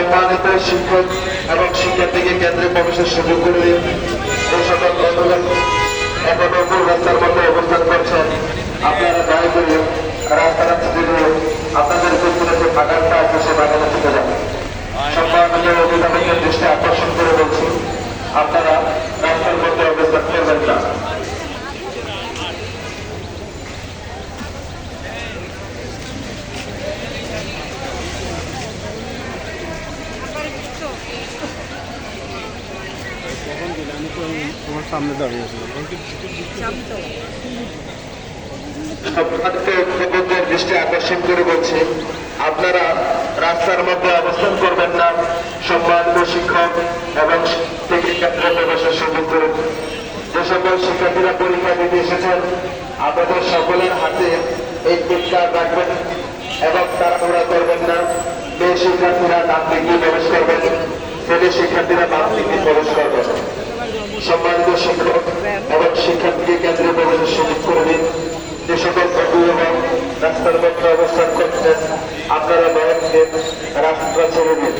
সম্মানিত শিক্ষক এবং শিক্ষার্থীকে কেন্দ্রে প্রবেশের সুযোগ করে দিন। এই সকল বন্ধুগণ এখনো ভুল রাস্তার মধ্যে অবস্থান করছেন, আপনারা দয়া করে রাস্তাটা ছুটে দিয়ে আপনাদের পেছনে যে বাগানটা আছে সে বাগানে ছুটে যান। সম্মানিত অভিভাবকের দৃষ্টি আকর্ষণ করে বলছি, আপনারা রাস্তার মধ্যে অবস্থান করবেন না। তোমার সামনে দাঁড়িয়ে ছিল অভিভাবকদের দৃষ্টি আকর্ষণ করে বলছি, আপনারা রাস্তার মধ্যে অবস্থান করবেন না। সম্মানিত শিক্ষক এবং থেকে কেন্দ্রে প্রবেশের সুযোগ করুন। যে সকল শিক্ষার্থীরা পরীক্ষা দিতে এসেছেন, আপনাদের সকলের হাতে এই টিকা রাখবেন এবং তাড়াহুড়া করবেন না। মেয়ে শিক্ষার্থীরা ডান দিকে প্রবেশ করবেন, ছেলে শিক্ষার্থীরা বাম দিকে প্রবেশ করবেন। সম্মানিত শিক্ষক এবং শিক্ষার্থীকে কেন্দ্রে প্রবেশের সুযোগ করে দিন। যে সকল বন্ধু এবং রাস্তার মধ্যে অবস্থান করছেন, আপনারা দয়া করে রাস্তা ছেড়ে দিন।